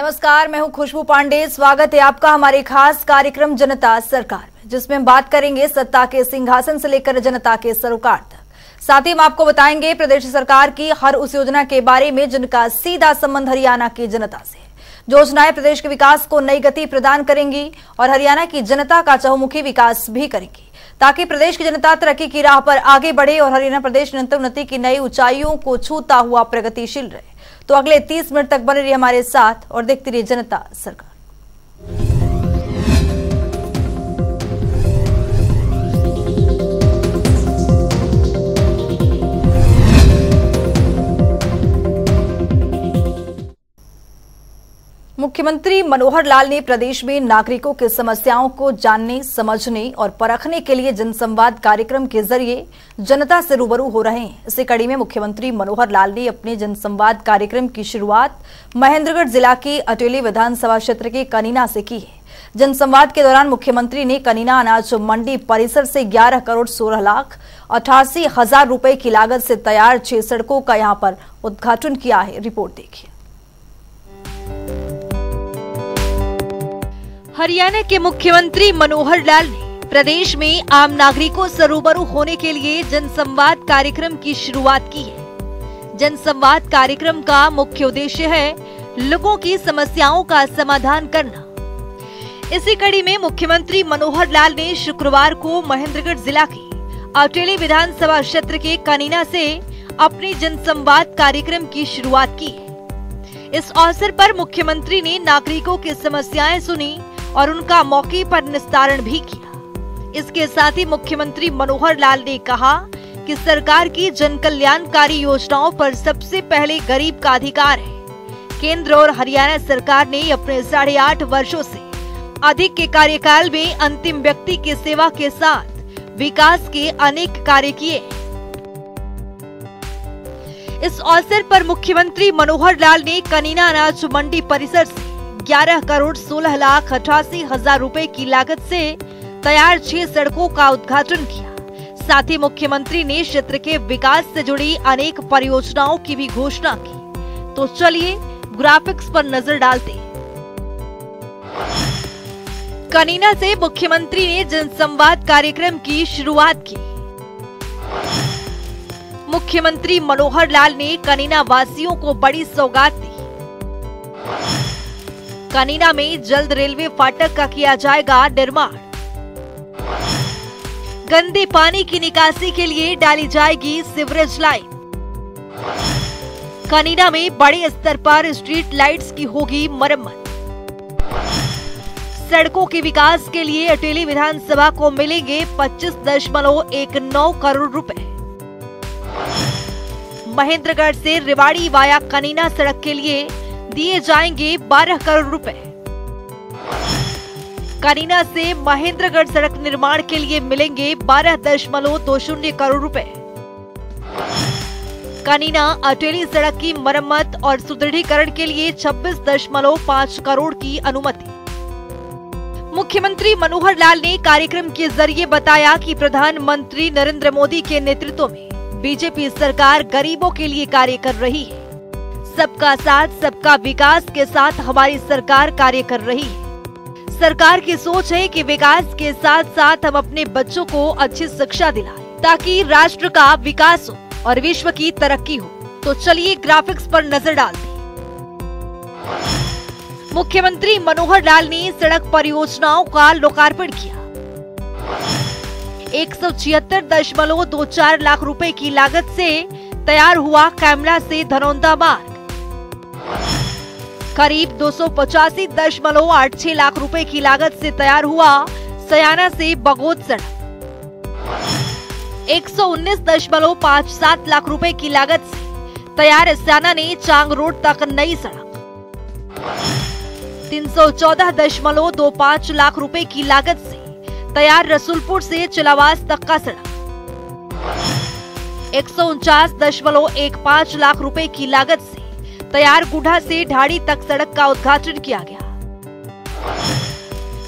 नमस्कार, मैं हूं खुशबू पांडे। स्वागत है आपका हमारे खास कार्यक्रम जनता सरकार में, जिसमें हम बात करेंगे सत्ता के सिंहासन से लेकर जनता के सरोकार तक। साथ ही हम आपको बताएंगे प्रदेश सरकार की हर उस योजना के बारे में जिनका सीधा संबंध हरियाणा की जनता से है। जो योजनाएं प्रदेश के विकास को नई गति प्रदान करेंगी और हरियाणा की जनता का चहुमुखी विकास भी करेंगी, ताकि प्रदेश की जनता तरक्की की राह पर आगे बढ़े और हरियाणा प्रदेश निरंतर उन्नति की नई ऊंचाइयों को छूता हुआ प्रगतिशील रहे। तो अगले 30 मिनट तक बने रहिए हमारे साथ और देखती रहिए जनता सरकार। मुख्यमंत्री मनोहर लाल ने प्रदेश में नागरिकों की समस्याओं को जानने, समझने और परखने के लिए जनसंवाद कार्यक्रम के जरिए जनता से रूबरू हो रहे हैं। इसी कड़ी में मुख्यमंत्री मनोहर लाल ने अपने जनसंवाद कार्यक्रम की शुरुआत महेंद्रगढ़ जिला के अटेली विधानसभा क्षेत्र के कनीना से की है। जनसंवाद के दौरान मुख्यमंत्री ने कनीना अनाज मंडी परिसर से 11 करोड़ 16 लाख 88 हजार रुपए की लागत से तैयार 6 सड़कों का यहां पर उद्घाटन किया है। रिपोर्ट देखिए। हरियाणा के मुख्यमंत्री मनोहर लाल ने प्रदेश में आम नागरिकों से रूबरू होने के लिए जनसंवाद कार्यक्रम की शुरुआत की है। जनसंवाद कार्यक्रम का मुख्य उद्देश्य है लोगों की समस्याओं का समाधान करना। इसी कड़ी में मुख्यमंत्री मनोहर लाल ने शुक्रवार को महेंद्रगढ़ जिला के अटेली विधानसभा क्षेत्र के कनीना से अपने जनसंवाद कार्यक्रम की शुरुआत की है। इस अवसर पर मुख्यमंत्री ने नागरिकों की समस्याएं सुनी और उनका मौके पर निस्तारण भी किया। इसके साथ ही मुख्यमंत्री मनोहर लाल ने कहा कि सरकार की जन कल्याणकारी योजनाओं पर सबसे पहले गरीब का अधिकार है। केंद्र और हरियाणा सरकार ने अपने 8.5 वर्षों से अधिक के कार्यकाल में अंतिम व्यक्ति की सेवा के साथ विकास के अनेक कार्य किए। इस अवसर पर मुख्यमंत्री मनोहर लाल ने कनीना अनाज मंडी परिसर से 11 करोड़ 16 लाख 88 हजार रुपए की लागत से तैयार 6 सड़कों का उद्घाटन किया। साथ ही मुख्यमंत्री ने क्षेत्र के विकास से जुड़ी अनेक परियोजनाओं की भी घोषणा की। तो चलिए ग्राफिक्स पर नजर डालते हैं। कनीना से मुख्यमंत्री ने जनसंवाद कार्यक्रम की शुरुआत की। मुख्यमंत्री मनोहर लाल ने कनीना वासियों को बड़ी सौगात दी। कनीना में जल्द रेलवे फाटक का किया जाएगा निर्माण। गंदे पानी की निकासी के लिए डाली जाएगी सीवरेज लाइन। कनीना में बड़े स्तर पर स्ट्रीट लाइट्स की होगी मरम्मत। सड़कों के विकास के लिए अटेली विधानसभा को मिलेंगे 25.19 करोड़ रुपए। महेंद्रगढ़ से रेवाड़ी वाया कनीना सड़क के लिए दिए जाएंगे 12 करोड़ रुपए। कनीना से महेंद्रगढ़ सड़क निर्माण के लिए मिलेंगे 12.20 करोड़ रुपए। कनीना अटेली सड़क की मरम्मत और सुदृढ़ीकरण के लिए 26.5 करोड़ की अनुमति। मुख्यमंत्री मनोहर लाल ने कार्यक्रम के जरिए बताया कि प्रधानमंत्री नरेंद्र मोदी के नेतृत्व में बीजेपी सरकार गरीबों के लिए कार्य कर रही है। सबका साथ सबका विकास के साथ हमारी सरकार कार्य कर रही है। सरकार की सोच है कि विकास के साथ साथ हम अपने बच्चों को अच्छी शिक्षा दिलाएं, ताकि राष्ट्र का विकास हो और विश्व की तरक्की हो। तो चलिए ग्राफिक्स पर नजर डालते हैं। मुख्यमंत्री मनोहर लाल ने सड़क परियोजनाओं का लोकार्पण किया। 176.24 लाख रुपए की लागत से तैयार हुआ कैमला से धनौंदा मार्ग। करीब 285.86 लाख रुपए की लागत से तैयार हुआ सयाना से बगोद सड़क। 119.57 लाख रुपए की लागत से तैयार सयाना ने चांग रोड तक नई सड़क। 314.25 लाख रुपए की लागत से तैयार रसूलपुर से चिलावास तक का सड़क। 149.15 लाख रुपए की लागत से तैयार गुढ़ा से ढाड़ी तक सड़क का उद्घाटन किया गया।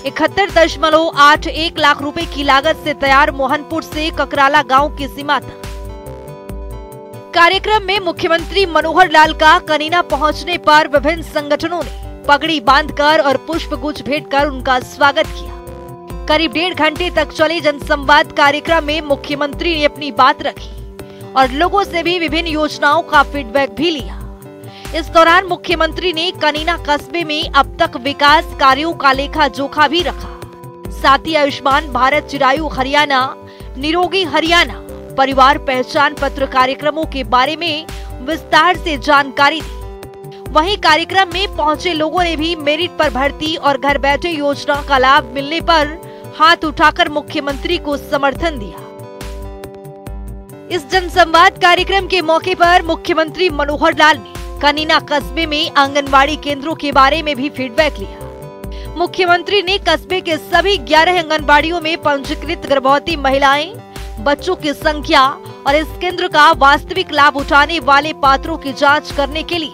71.81 लाख रुपए की लागत से तैयार मोहनपुर से ककराला गांव की सीमा तक। कार्यक्रम में मुख्यमंत्री मनोहर लाल का कनीना पहुंचने पर विभिन्न संगठनों ने पगड़ी बांधकर और पुष्प गुच्छ भेंट कर उनका स्वागत किया। करीब 1.5 घंटे तक चले जनसंवाद कार्यक्रम में मुख्यमंत्री ने अपनी बात रखी और लोगों से भी विभिन्न योजनाओं का फीडबैक भी लिया। इस दौरान मुख्यमंत्री ने कनीना कस्बे में अब तक विकास कार्यों का लेखा जोखा भी रखा। साथ ही आयुष्मान भारत, चिरायु हरियाणा, निरोगी हरियाणा, परिवार पहचान पत्र कार्यक्रमों के बारे में विस्तार से जानकारी दी। वहीं कार्यक्रम में पहुंचे लोगों ने भी मेरिट पर भर्ती और घर बैठे योजना का लाभ मिलने पर हाथ उठाकर मुख्यमंत्री को समर्थन दिया। इस जनसंवाद कार्यक्रम के मौके पर मुख्यमंत्री मनोहर लाल ने कनीना कस्बे में आंगनवाड़ी केंद्रों के बारे में भी फीडबैक लिया। मुख्यमंत्री ने कस्बे के सभी 11 आंगनबाड़ियों में पंजीकृत गर्भवती महिलाएं, बच्चों की संख्या और इस केंद्र का वास्तविक लाभ उठाने वाले पात्रों की जांच करने के लिए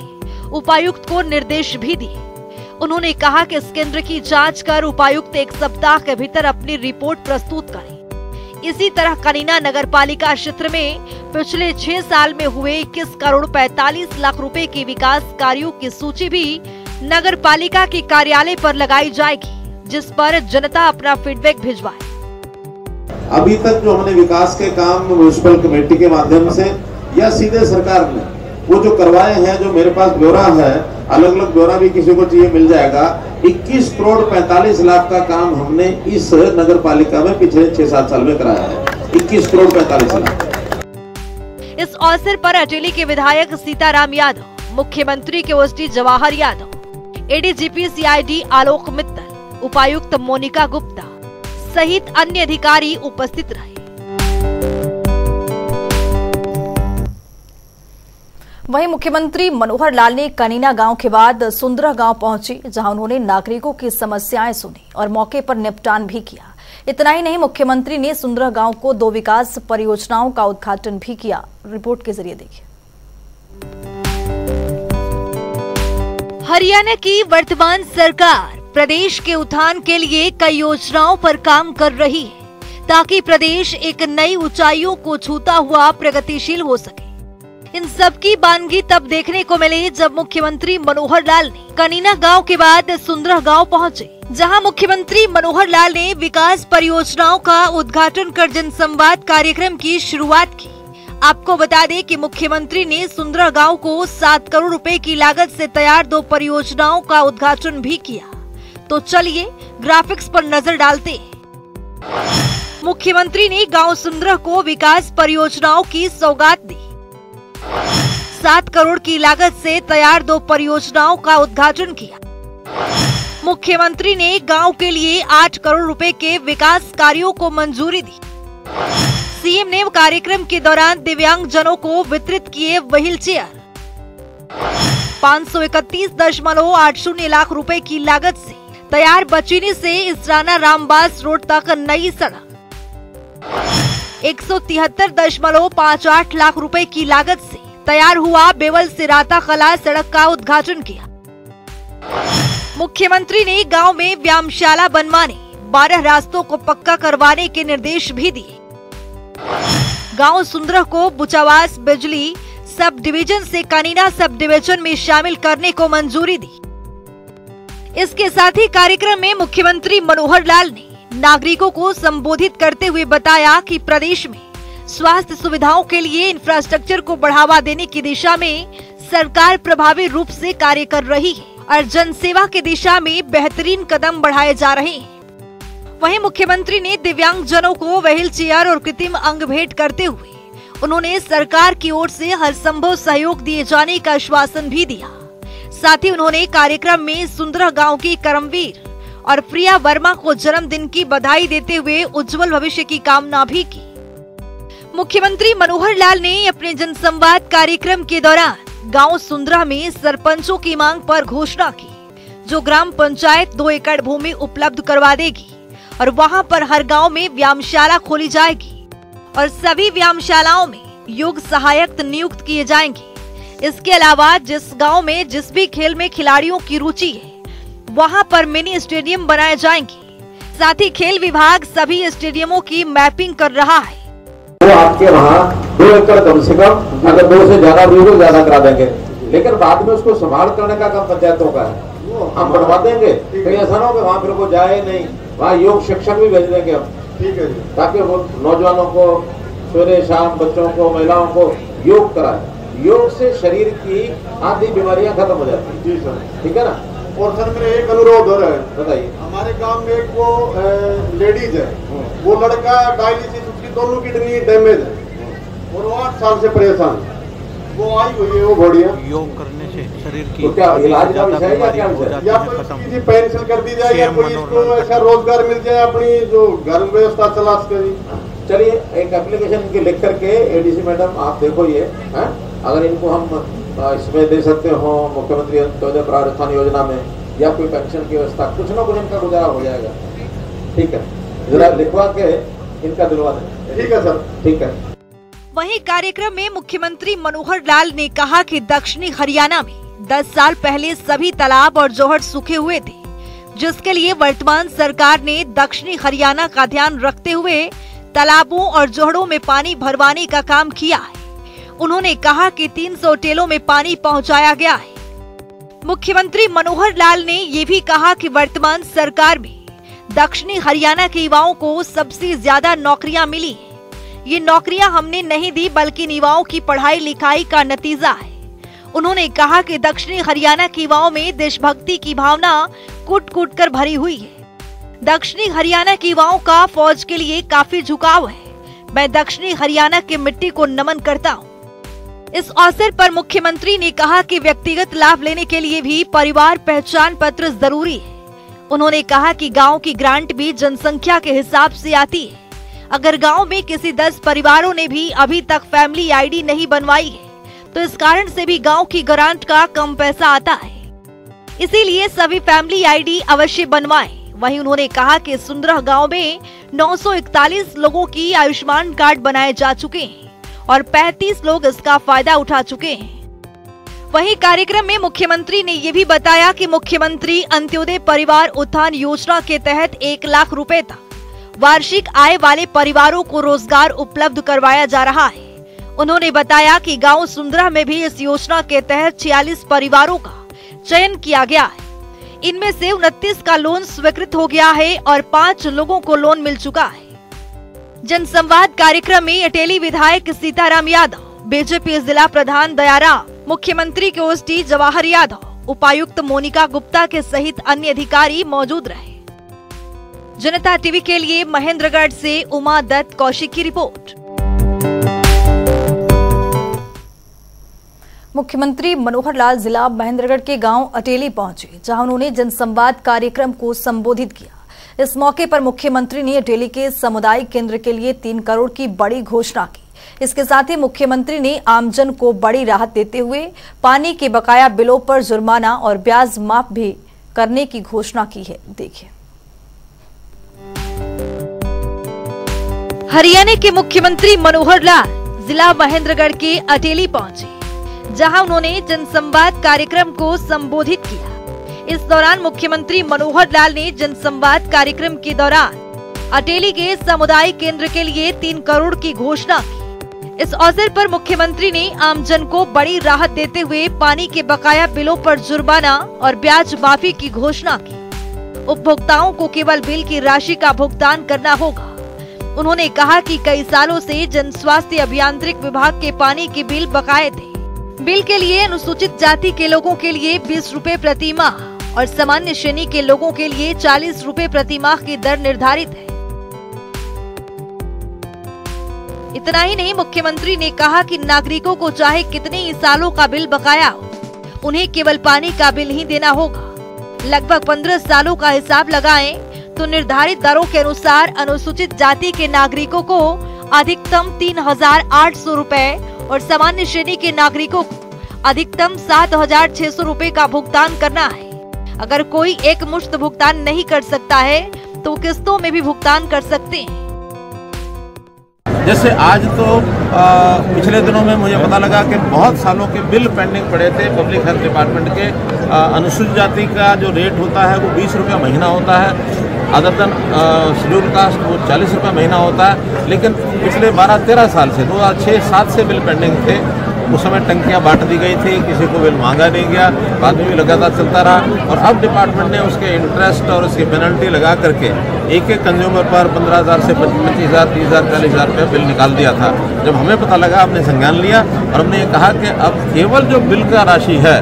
उपायुक्त को निर्देश भी दिए। उन्होंने कहा कि इस केंद्र की जांच कर उपायुक्त 1 सप्ताह के भीतर अपनी रिपोर्ट प्रस्तुत करें। इसी तरह कनीना नगर पालिका क्षेत्र में पिछले 6 साल में हुए 21 करोड़ 45 लाख रुपए के विकास कार्यों की सूची भी नगर पालिका के कार्यालय पर लगाई जाएगी, जिस पर जनता अपना फीडबैक भिजवाए। अभी तक जो हमने विकास के काम म्युनिसिपल कमेटी के माध्यम से या सीधे सरकार ने वो जो करवाए हैं, जो मेरे पास ब्यौरा है, अलग अलग ब्यौरा भी किसी को चाहिए मिल जाएगा। 21 करोड़ 45 लाख का काम हमने इस नगर पालिका में पिछले 6-7 साल में कराया है। 21 करोड़ 45 लाख। इस अवसर पर अटेली के विधायक सीताराम यादव, मुख्यमंत्री के OSD Jawahar Yadav, ADGP CID Alok Mittal, उपायुक्त मोनिका गुप्ता सहित अन्य अधिकारी उपस्थित रहे। वहीं मुख्यमंत्री मनोहर लाल ने कनीना गांव के बाद सुंदरा गांव पहुंची, जहां उन्होंने नागरिकों की समस्याएं सुनी और मौके पर निपटान भी किया। इतना ही नहीं, मुख्यमंत्री ने सुंदरा गांव को 2 विकास परियोजनाओं का उद्घाटन भी किया। रिपोर्ट के जरिए देखिए। हरियाणा की वर्तमान सरकार प्रदेश के उत्थान के लिए कई योजनाओं पर काम कर रही है, ताकि प्रदेश एक नई ऊंचाइयों को छूता हुआ प्रगतिशील हो सके। इन सब की बानगी तब देखने को मिली जब मुख्यमंत्री मनोहर लाल ने कनीना गांव के बाद सुंदरा गांव पहुंचे, जहां मुख्यमंत्री मनोहर लाल ने विकास परियोजनाओं का उद्घाटन कर जनसंवाद कार्यक्रम की शुरुआत की। आपको बता दें कि मुख्यमंत्री ने सुंदरा गांव को 7 करोड़ रुपए की लागत से तैयार 2 परियोजनाओं का उद्घाटन भी किया। तो चलिए ग्राफिक्स पर नजर डालते हैं। मुख्यमंत्री ने गांव सुंदरा को विकास परियोजनाओं की सौगात दी। 7 करोड़ की लागत से तैयार 2 परियोजनाओं का उद्घाटन किया। मुख्यमंत्री ने गांव के लिए 8 करोड़ रुपए के विकास कार्यों को मंजूरी दी। सीएम ने कार्यक्रम के दौरान दिव्यांग जनों को वितरित किए व्हील चेयर। 531.80 लाख रुपए की लागत से तैयार बचीनी से इसराना रामबास रोड तक नई सड़क। 173.58 लाख रुपए की लागत से तैयार हुआ बेवल से राता कला सड़क का उद्घाटन किया। मुख्यमंत्री ने गांव में व्यायामशाला बनवाने, 12 रास्तों को पक्का करवाने के निर्देश भी दिए। गांव सुंदरा को बुचावास बिजली सब डिवीजन से कनीना सब डिवीजन में शामिल करने को मंजूरी दी। इसके साथ ही कार्यक्रम में मुख्यमंत्री मनोहर लाल ने नागरिकों को संबोधित करते हुए बताया कि प्रदेश में स्वास्थ्य सुविधाओं के लिए इंफ्रास्ट्रक्चर को बढ़ावा देने की दिशा में सरकार प्रभावी रूप से कार्य कर रही है और जनसेवा की दिशा में बेहतरीन कदम बढ़ाए जा रहे हैं। वहीं मुख्यमंत्री ने दिव्यांग जनों को व्हील चेयर और कृत्रिम अंग भेंट करते हुए उन्होंने सरकार की ओर से हर संभव सहयोग दिए जाने का आश्वासन भी दिया। साथ ही उन्होंने कार्यक्रम में सुंदरा गांव की करमवीर और प्रिया वर्मा को जन्मदिन की बधाई देते हुए उज्जवल भविष्य की कामना भी की। मुख्यमंत्री मनोहर लाल ने अपने जनसंवाद कार्यक्रम के दौरान गांव सुंदरा में सरपंचों की मांग पर घोषणा की, जो ग्राम पंचायत 2 एकड़ भूमि उपलब्ध करवा देगी और वहां पर हर गांव में व्यायामशाला खोली जाएगी और सभी व्यायामशालाओं में योग सहायक नियुक्त किए जाएंगे। इसके अलावा जिस गांव में जिस भी खेल में खिलाड़ियों की रुचि है वहां पर मिनी स्टेडियम बनाए जाएंगे। साथ ही खेल विभाग सभी स्टेडियमों की मैपिंग कर रहा है। वो आपके वहाँ 2 एकड़ कम से कम, अगर 2 से ज्यादा भी हो ज्यादा करा देंगे, लेकिन बाद में उसको संभाल करने का काम पंचायतों का है। हम बढ़वा देंगे। कहीं ऐसा ना हो कि वहाँ फिर को जाए नहीं, वहाँ योग शिक्षक भी भेज देंगे हम। ठीक है जी। ताकि वो नौजवानों को सवेरे शाम, बच्चों को, महिलाओं को योग कराए। योग से शरीर की आधी बीमारियां खत्म हो जाती है। जी सर, ठीक है ना। और सर मेरा एक अनुरोध हो रहा है, बताइए। हमारे गांव में एक वो लेडीज है, वो लड़का डायलिसिस, उसकी दोनों किडनी डैमेज है और वो 8 साल से परेशान है। वो आई हुई है, वो बढ़िया योग करने से शरीर की तो क्या इलाज का विषय है या किसी पेंसिल कर दी जाए या कोई इसको ऐसा रोजगार मिल जाए, अपनी जो घर व्यवस्था तलाश करी। चलिए एक एप्लीकेशन इनकी लिख करके एडीसी मैडम आप देखो ये है, अगर इनको हम इसमें दे सकते हो मुख्यमंत्री अंत्योदय प्रावधान योजना में या कोई पेंशन की व्यवस्था, कुछ ना कुछ इनका गुजारा हो जाएगा। ठीक है, जरा लिखवा के इनका दिलवा दें। ठीक है सर, ठीक है। वहीं कार्यक्रम में मुख्यमंत्री मनोहर लाल ने कहा कि दक्षिणी हरियाणा में 10 साल पहले सभी तालाब और जोहड़ सूखे हुए थे, जिसके लिए वर्तमान सरकार ने दक्षिणी हरियाणा का ध्यान रखते हुए तालाबों और जोहड़ों में पानी भरवाने का काम किया है। उन्होंने कहा कि 300 टेलों में पानी पहुंचाया गया है। मुख्यमंत्री मनोहर लाल ने ये भी कहा कि वर्तमान सरकार में दक्षिणी हरियाणा के युवाओं को सबसे ज्यादा नौकरियां मिली हैं। ये नौकरियां हमने नहीं दी बल्कि युवाओं की पढ़ाई लिखाई का नतीजा है। उन्होंने कहा कि दक्षिणी हरियाणा के युवाओं में देशभक्ति की भावना कूट कूट कर भरी हुई है। दक्षिणी हरियाणा के युवाओं का फौज के लिए काफी झुकाव है। मैं दक्षिणी हरियाणा की मिट्टी को नमन करता हूँ। इस अवसर पर मुख्यमंत्री ने कहा कि व्यक्तिगत लाभ लेने के लिए भी परिवार पहचान पत्र जरूरी है। उन्होंने कहा कि गांव की ग्रांट भी जनसंख्या के हिसाब से आती है। अगर गांव में किसी 10 परिवारों ने भी अभी तक फैमिली आईडी नहीं बनवाई है तो इस कारण से भी गांव की ग्रांट का कम पैसा आता है। इसीलिए सभी फैमिली आईडी अवश्य बनवाएं। वहीं उन्होंने कहा कि सुंदरह गांव में 941 लोगों की आयुष्मान कार्ड बनाए जा चुके हैं और 35 लोग इसका फायदा उठा चुके हैं। वहीं कार्यक्रम में मुख्यमंत्री ने ये भी बताया कि मुख्यमंत्री अंत्योदय परिवार उत्थान योजना के तहत 1 लाख रुपए तक वार्षिक आय वाले परिवारों को रोजगार उपलब्ध करवाया जा रहा है। उन्होंने बताया कि गांव सुंदरा में भी इस योजना के तहत 46 परिवारों का चयन किया गया है। इनमें से 29 का लोन स्वीकृत हो गया है और 5 लोगों को लोन मिल चुका है। जनसंवाद कार्यक्रम में अटेली विधायक सीताराम यादव, बीजेपी जिला प्रधान दयाराम, मुख्यमंत्री के ओएसडी जवाहर यादव, उपायुक्त मोनिका गुप्ता के सहित अन्य अधिकारी मौजूद रहे। जनता टीवी के लिए महेंद्रगढ़ से उमा दत्त कौशिक की रिपोर्ट। मुख्यमंत्री मनोहर लाल जिला महेंद्रगढ़ के गांव अटेली पहुंचे, जहां उन्होंने जनसंवाद कार्यक्रम को संबोधित किया। इस मौके पर मुख्यमंत्री ने अटेली के सामुदायिक केंद्र के लिए 3 करोड़ की बड़ी घोषणा की। इसके साथ ही मुख्यमंत्री ने आमजन को बड़ी राहत देते हुए पानी के बकाया बिलों पर जुर्माना और ब्याज माफ भी करने की घोषणा की है। देखिए। हरियाणा के मुख्यमंत्री मनोहर लाल जिला महेंद्रगढ़ के अटेली पहुंचे, जहां उन्होंने जनसंवाद कार्यक्रम को संबोधित किया। इस दौरान मुख्यमंत्री मनोहर लाल ने जनसंवाद कार्यक्रम के दौरान अटेली के सामुदायिक केंद्र के लिए 3 करोड़ की घोषणा की। इस अवसर पर मुख्यमंत्री ने आमजन को बड़ी राहत देते हुए पानी के बकाया बिलों पर जुर्माना और ब्याज माफी की घोषणा की। उपभोक्ताओं को केवल बिल की राशि का भुगतान करना होगा। उन्होंने कहा कि कई सालों से जन स्वास्थ्य अभियांत्रिक विभाग के पानी के बिल बकाये थे। बिल के लिए अनुसूचित जाति के लोगों के लिए 20 रुपए प्रति माह और सामान्य श्रेणी के लोगों के लिए 40 रुपए प्रति माह की दर निर्धारित है। इतना ही नहीं, मुख्यमंत्री ने कहा कि नागरिकों को चाहे कितने ही सालों का बिल बकाया हो, उन्हें केवल पानी का बिल ही देना होगा। लगभग 15 सालों का हिसाब लगाएं तो निर्धारित दरों के अनुसार अनुसूचित जाति के नागरिकों को अधिकतम 3,800 रुपए और सामान्य श्रेणी के नागरिकों को अधिकतम 7,600 रुपए का भुगतान करना है। अगर कोई एक मुश्त भुगतान नहीं कर सकता है तो किस्तों में भी भुगतान कर सकते हैं। जैसे आज तो पिछले दिनों में मुझे पता लगा कि बहुत सालों के बिल पेंडिंग पड़े थे पब्लिक हेल्थ डिपार्टमेंट के। अनुसूचित जाति का जो रेट होता है वो 20 रुपये महीना होता है, अदर देन शेड्यूल कास्ट वो 40 रुपये महीना होता है। लेकिन पिछले 12-13 साल से 2006-07 से बिल पेंडिंग थे उस समय टंकियां बांट दी गई थी, किसी को बिल मांगा नहीं गया, बाद में भी लगातार चलता रहा। और अब डिपार्टमेंट ने उसके इंटरेस्ट और उसकी पेनल्टी लगा करके एक एक कंज्यूमर पर 15,000 से 25,000, 30,000, 40,000 रुपये बिल निकाल दिया था। जब हमें पता लगा, हमने संज्ञान लिया और हमने ये कहा कि अब केवल जो बिल का राशि है,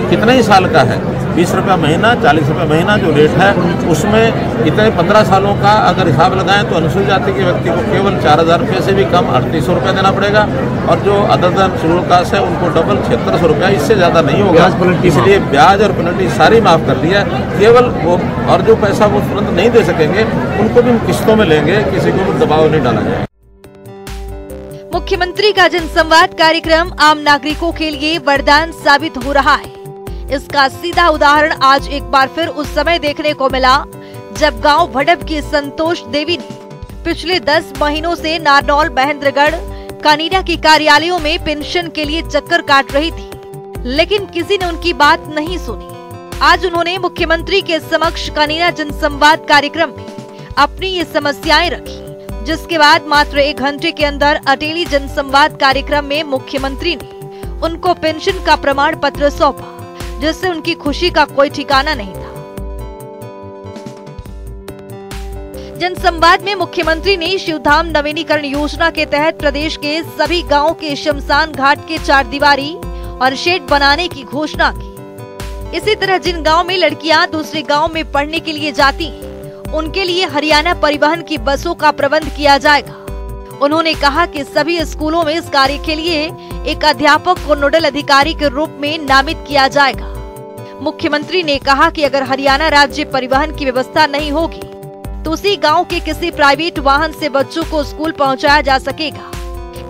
कितने ही साल का है, 20 रुपये महीना, 40 रुपये महीना जो रेट है, उसमें इतने 15 सालों का अगर हिसाब लगाएं तो अनुसूचित जाति के व्यक्ति को केवल 4,000 रुपये से भी कम 3,800 रुपये देना पड़ेगा, और जो अदर देन शेड्यूल्ड कास्ट है उनको डबल 7,600 रुपया, इससे ज़्यादा नहीं होगा। इसलिए ब्याज और पेनल्टी सारी माफ़ कर दी है। केवल वो और जो पैसा वो तुरंत नहीं दे सकेंगे उनको भी हम किस्तों में लेंगे, किसी को भी दबाव नहीं डाला जाएगा। मुख्यमंत्री का जनसंवाद कार्यक्रम आम नागरिकों के लिए वरदान साबित हो रहा है। इसका सीधा उदाहरण आज एक बार फिर उस समय देखने को मिला जब गांव भडप की संतोष देवी ने पिछले 10 महीनों से नारनौल, महेंद्रगढ़, कानीरा के कार्यालयों में पेंशन के लिए चक्कर काट रही थी, लेकिन किसी ने उनकी बात नहीं सुनी। आज उन्होंने मुख्यमंत्री के समक्ष कानीरा जनसंवाद कार्यक्रम में अपनी ये समस्याएं रखी, जिसके बाद मात्र 1 घंटे के अंदर अटेली जनसंवाद कार्यक्रम में मुख्यमंत्री ने उनको पेंशन का प्रमाण पत्र सौंपा, जिससे उनकी खुशी का कोई ठिकाना नहीं था। जनसंवाद में मुख्यमंत्री ने शिवधाम नवीनीकरण योजना के तहत प्रदेश के सभी गांवों के शमशान घाट के 4 दीवारी और शेड बनाने की घोषणा की। इसी तरह जिन गांव में लड़कियां दूसरे गांव में पढ़ने के लिए जाती हैं, उनके लिए हरियाणा परिवहन की बसों का प्रबंध किया जाएगा। उन्होंने कहा कि सभी स्कूलों में इस कार्य के लिए एक अध्यापक को नोडल अधिकारी के रूप में नामित किया जाएगा। मुख्यमंत्री ने कहा कि अगर हरियाणा राज्य परिवहन की व्यवस्था नहीं होगी तो उसी गांव के किसी प्राइवेट वाहन से बच्चों को स्कूल पहुंचाया जा सकेगा।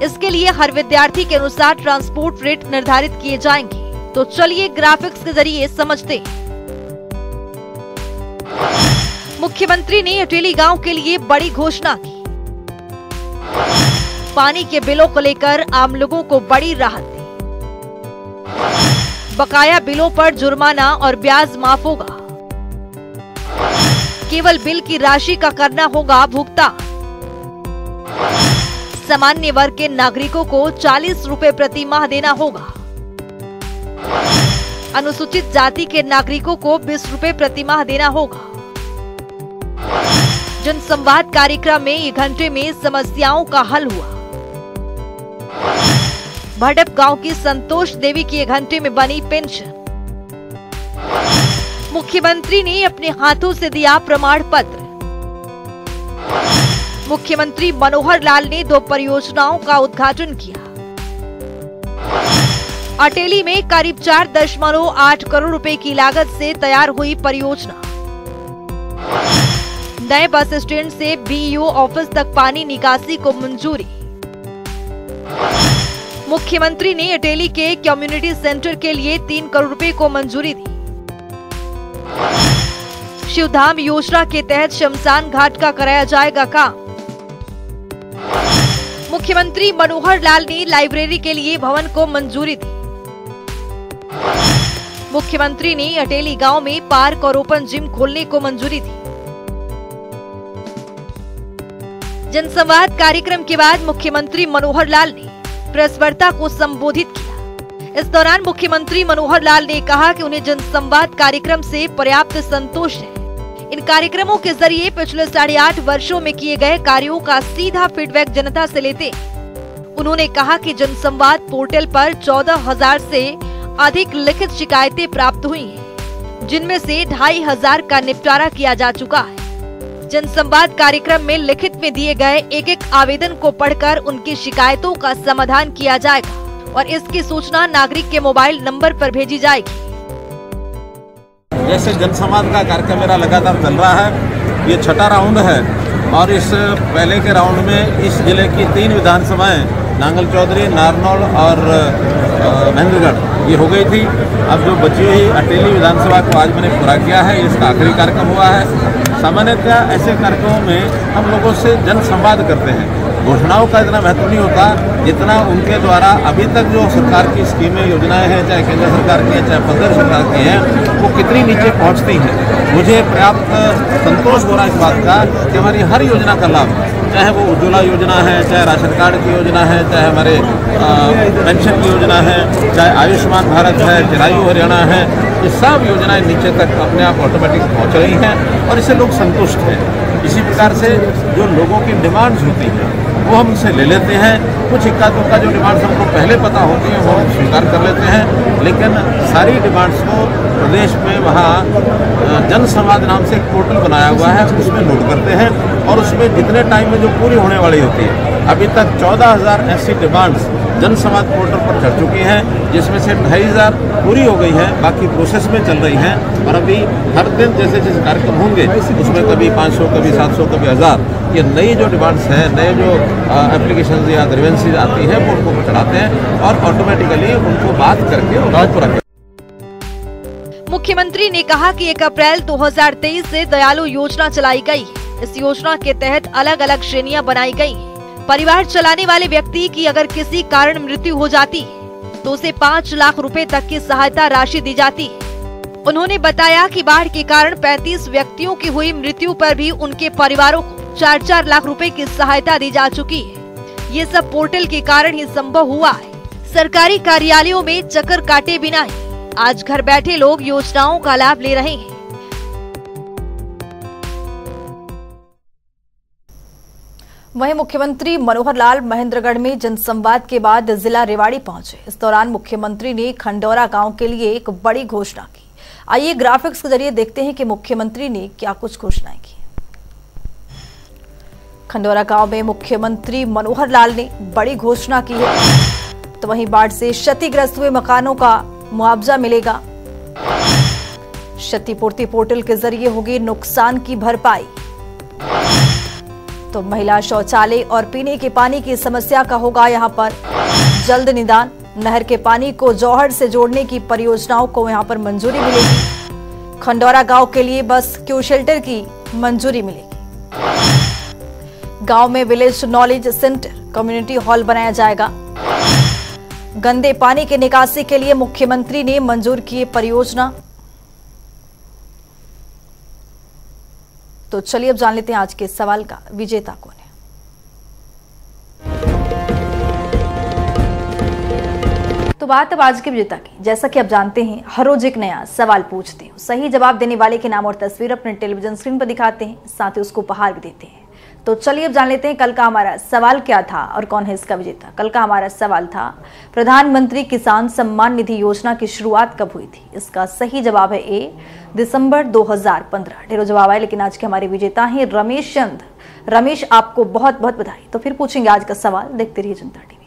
इसके लिए हर विद्यार्थी के अनुसार ट्रांसपोर्ट रेट निर्धारित किए जाएंगे। तो चलिए ग्राफिक्स के जरिए समझते हैं। मुख्यमंत्री ने अटेली गांव के लिए बड़ी घोषणा की। पानी के बिलों को लेकर आम लोगों को बड़ी राहत दी। बकाया बिलों पर जुर्माना और ब्याज माफ होगा। केवल बिल की राशि का करना होगा भुगतान। सामान्य वर्ग के नागरिकों को 40 रुपए प्रति माह देना होगा। अनुसूचित जाति के नागरिकों को 20 रुपए प्रति माह देना होगा। जनसंवाद कार्यक्रम में 1 घंटे में समस्याओं का हल हुआ। भडप गांव की संतोष देवी की 1 घंटे में बनी पेंशन। मुख्यमंत्री ने अपने हाथों से दिया प्रमाण पत्र। मुख्यमंत्री मनोहर लाल ने 2 परियोजनाओं का उद्घाटन किया। अटेली में करीब 4.8 करोड़ रुपए की लागत से तैयार हुई परियोजना। नए बस स्टैंड से बीईओ ऑफिस तक पानी निकासी को मंजूरी। मुख्यमंत्री ने अटेली के कम्युनिटी सेंटर के लिए 3 करोड़ रुपए को मंजूरी दी। शिवधाम योजना के तहत शमशान घाट का कराया जाएगा काम। मुख्यमंत्री मनोहर लाल ने लाइब्रेरी के लिए भवन को मंजूरी दी। मुख्यमंत्री ने अटेली गांव में पार्क और ओपन जिम खोलने को मंजूरी दी। जनसंवाद कार्यक्रम के बाद मुख्यमंत्री मनोहर लाल ने प्रेस वार्ता को संबोधित किया। इस दौरान मुख्यमंत्री मनोहर लाल ने कहा कि उन्हें जनसंवाद कार्यक्रम से पर्याप्त संतोष है। इन कार्यक्रमों के जरिए पिछले 8.5 वर्षों में किए गए कार्यों का सीधा फीडबैक जनता से लेते। उन्होंने कहा कि जनसंवाद पोर्टल पर 14,000 से अधिक लिखित शिकायतें प्राप्त हुई हैं, जिनमें से 2,500 का निपटारा किया जा चुका है। जनसंवाद कार्यक्रम में लिखित में दिए गए एक आवेदन को पढ़कर उनकी शिकायतों का समाधान किया जाएगा और इसकी सूचना नागरिक के मोबाइल नंबर पर भेजी जाएगी। जैसे जनसंवाद का कार्यक्रम मेरा लगातार चल रहा है, ये 6ठा राउंड है और इस पहले के राउंड में इस जिले की 3 विधानसभाएं नांगल चौधरी, नारनौल और महेंद्रगढ़ ये हो गई थी। अब जो बची हुई अटेली विधानसभा को आज मैंने पूरा किया है, इसका आखिरी कार्यक्रम हुआ है। सामान्यतः ऐसे कार्यक्रमों में हम लोगों से जनसंवाद करते हैं। घोषणाओं का इतना महत्व नहीं होता जितना उनके द्वारा अभी तक जो सरकार की स्कीमें, योजनाएं हैं, चाहे केंद्र सरकार की है, चाहे प्रदेश सरकार की हैं, वो कितनी नीचे पहुंचती हैं। मुझे पर्याप्त संतोष हो रहा है इस बात का कि हमारी हर योजना का लाभ, चाहे वो उज्ज्वला योजना है, चाहे राशन कार्ड की योजना है, चाहे हमारे पेंशन की योजना है, चाहे आयुष्मान भारत है, चिरायु हरियाणा है, ये सब योजनाएं नीचे तक अपने आप ऑटोमेटिक पहुंच रही हैं और इससे लोग संतुष्ट हैं। इसी प्रकार से जो लोगों की डिमांड्स होती हैं वो हम उनसे ले लेते हैं। कुछ इक्का दुक्का जो डिमांड्स हमको पहले पता होती हैं वो हम स्वीकार कर लेते हैं, लेकिन सारी डिमांड्स को प्रदेश में वहाँ जन संवाद नाम से एक पोर्टल बनाया हुआ है, उसमें नोट करते हैं और उसमें जितने टाइम में जो पूरी होने वाली होती है, अभी तक 14,000 ऐसी डिमांड्स जन संवाद पोर्टल पर चढ़ चुकी हैं, जिसमें से 2,500 पूरी हो गई है, बाकी प्रोसेस में चल रही हैं। और अभी हर दिन जैसे जैसे कार्यक्रम होंगे उसमें कभी 500, कभी 700, कभी 1000 ये नई जो डिमांड्स हैं, नए जो एप्लीकेशन या ग्रीवेंसीज आती है वो उनको चढ़ाते हैं और ऑटोमेटिकली उनको बात करके उनको पूरा करते हैं। मुख्यमंत्री ने कहा कि 1 अप्रैल 2023 से दयालु योजना चलाई गई। इस योजना के तहत अलग अलग श्रेणियां बनाई गई। परिवार चलाने वाले व्यक्ति की अगर किसी कारण मृत्यु हो जाती तो उसे 5 लाख रुपए तक की सहायता राशि दी जाती। उन्होंने बताया कि बाढ़ के कारण 35 व्यक्तियों की हुई मृत्यु पर भी उनके परिवारों को 4-4 लाख रुपए की सहायता दी जा चुकी है। ये सब पोर्टल के कारण ही संभव हुआ है। सरकारी कार्यालयों में चक्कर काटे बिना ही आज घर बैठे लोग योजनाओं का लाभ ले रहे हैं। वहीं मुख्यमंत्री मनोहर लाल महेंद्रगढ़ में जनसंवाद के बाद जिला रेवाड़ी पहुंचे। इस दौरान मुख्यमंत्री ने खंडौरा गांव के लिए एक बड़ी घोषणा की। आइए ग्राफिक्स के जरिए देखते हैं कि मुख्यमंत्री ने क्या कुछ घोषणाएं की। खंडौरा गांव में मुख्यमंत्री मनोहर लाल ने बड़ी घोषणा की है। तो वहीं बाढ़ से क्षतिग्रस्त हुए मकानों का मुआवजा मिलेगा। क्षतिपूर्ति पोर्टल के जरिए होगी नुकसान की भरपाई। तो महिला शौचालय और पीने के पानी की समस्या का होगा यहां पर जल्द निदान। नहर के पानी को जौहर से जोड़ने की परियोजनाओं को यहां पर मंजूरी मिलेगी। खंडौरा गांव के लिए बस क्यू शेल्टर की मंजूरी मिलेगी। गांव में village knowledge centre, community hall बनाया जाएगा। गंदे पानी की निकासी के लिए मुख्यमंत्री ने मंजूर किए परियोजना। तो चलिए अब जान लेते हैं आज के सवाल का विजेता कौन है। तो बात अब आज के विजेता की। जैसा कि आप जानते हैं हर रोज एक नया सवाल पूछते हैं, सही जवाब देने वाले के नाम और तस्वीर अपने टेलीविजन स्क्रीन पर दिखाते हैं, साथ ही उसको उपहार भी देते हैं। तो चलिए अब जान लेते हैं कल का हमारा सवाल क्या था और कौन है इसका विजेता। कल का हमारा सवाल था प्रधानमंत्री किसान सम्मान निधि योजना की शुरुआत कब हुई थी। इसका सही जवाब है ए, दिसंबर 2015। ढेरों जवाब आए, लेकिन आज के हमारे विजेता हैं रमेश चंद। रमेश, आपको बहुत बहुत बधाई। तो फिर पूछेंगे आज का सवाल, देखते रहिए जनता टीवी।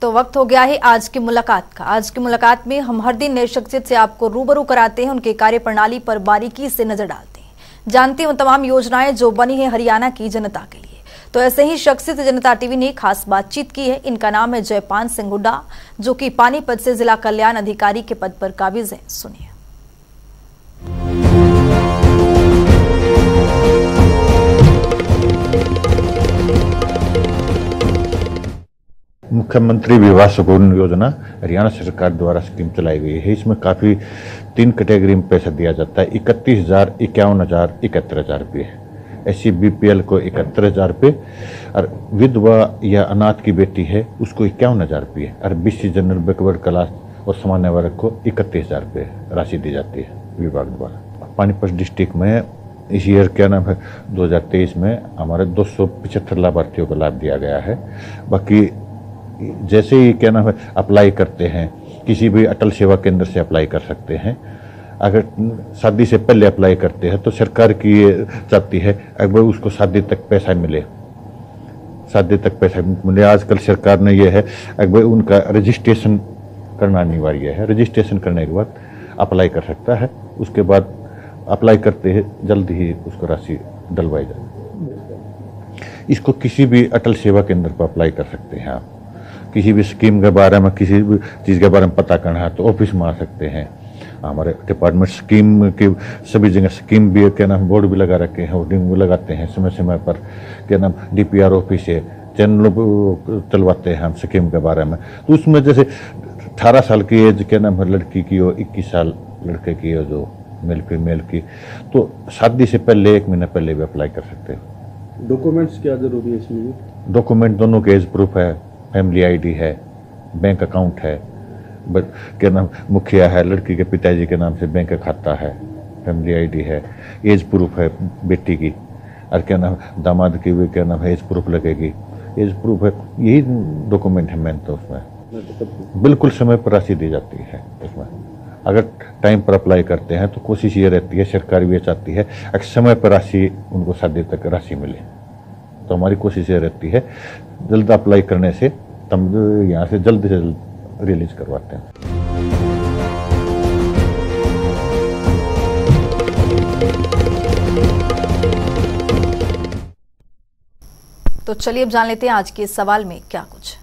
तो वक्त हो गया है आज की मुलाकात का। आज की मुलाकात में हम हर दिन नई शख्सियत से आपको रूबरू कराते हैं, उनके कार्यप्रणाली पर बारीकी से नजर डालते हैं, जानते हैं उन तमाम योजनाएं जो बनी है हरियाणा की जनता के लिए। तो ऐसे ही शख्सियत से जनता टीवी ने खास बातचीत की है। इनका नाम है जयपाल सिंह हुड्डा, जो कि पानीपत से जिला कल्याण अधिकारी के पद पर काबिज है। सुनिए। मुख्यमंत्री विवाह सुकून योजना हरियाणा सरकार द्वारा स्कीम चलाई गई है। इसमें काफ़ी 3 कैटेगरी में पैसा दिया जाता है। 31,000, 51,000, 71,000 रुपये। SC BPL को 71,000 रुपये और विधवा या अनाथ की बेटी है उसको 51,000 रुपये और BC जनरल बैकवर्ड क्लास और सामान्य वर्ग को 31,000 रुपये राशि दी जाती है विभाग द्वारा। पानीपत डिस्ट्रिक्ट में इस ईयर क्या नाम है 2023 में हमारे 275 लाभार्थियों को लाभ दिया गया है। बाकी जैसे ही क्या नाम है अप्लाई करते हैं, किसी भी अटल सेवा केंद्र से अप्लाई कर सकते हैं। अगर शादी से पहले अप्लाई करते हैं तो सरकार की ये चाहती है अगर उसको शादी तक पैसा मिले, शादी तक पैसा मिले। आजकल सरकार ने ये है अगर उनका रजिस्ट्रेशन करना अनिवार्य है। रजिस्ट्रेशन करने के बाद अप्लाई कर सकता है। उसके बाद अप्लाई करते हैं जल्द ही उसको राशि डलवाई जाए। इसको किसी भी अटल सेवा केंद्र पर अप्लाई कर सकते हैं आप। किसी भी स्कीम के बारे में, किसी भी चीज़ के बारे में पता करना है तो ऑफिस में आ सकते हैं। हमारे डिपार्टमेंट स्कीम की सभी जगह स्कीम भी क्या नाम बोर्ड भी लगा रखे हैं, होर्डिंग भी लगाते हैं समय समय पर। क्या नाम DPR ऑफिस है, चैनल चलवाते हैं हम स्कीम के बारे में। तो उसमें जैसे 18 साल की एज क्या नाम है लड़की की हो, 21 साल लड़के की हो जो मेल फीमेल की, तो शादी से पहले 1 महीना पहले भी अप्लाई कर सकते हैं। डॉक्यूमेंट्स क्या जरूरी है इसमें? डॉक्यूमेंट दोनों के एज प्रूफ है, फैमिली आईडी है, बैंक अकाउंट है, क्या नाम मुखिया है, लड़की के पिताजी के नाम से बैंक खाता है, फैमिली आईडी है, एज प्रूफ है बेटी की, और क्या नाम दामाद की भी क्या नाम है एज प्रूफ लगेगी, एज प्रूफ है, यही डॉक्यूमेंट है मेन। तो उसमें बिल्कुल समय पर राशि दी जाती है। उसमें अगर टाइम पर अप्लाई करते हैं तो कोशिश ये रहती है, सरकार भी ये चाहती है अगर समय पर राशि उनको शादी तक राशि मिले, तो हमारी कोशिश ये रहती है जल्द अप्लाई करने से हम यहाँ से जल्द रिलीज करवाते हैं। तो चलिए अब जान लेते हैं आज के इस सवाल में क्या कुछ।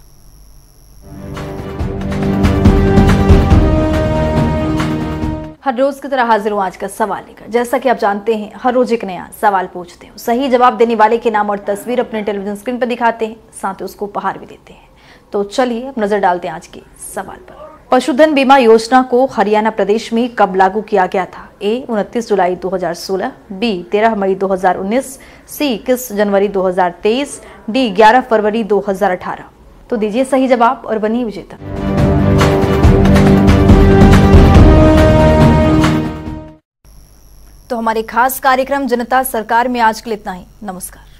हर रोज की तरह हाजिर हूं आज का सवाल लेकर। जैसा कि आप जानते हैं हर रोज एक नया सवाल पूछते हैं, सही जवाब देने वाले के नाम और तस्वीर अपने टेलीविजन स्क्रीन पर दिखाते हैं, साथ ही उसको उपहार भी देते हैं। तो चलिए अब नजर डालते हैं आज के सवाल पर। पशुधन बीमा योजना को हरियाणा प्रदेश में कब लागू किया गया था? ए 29 जुलाई 2016, बी 13 मई 2019, सी 21 जनवरी 2023, डी 11 फरवरी 2018। तो दीजिए सही जवाब और बनिए विजेता। तो हमारे खास कार्यक्रम जनता सरकार में आज के लिए इतना ही। नमस्कार।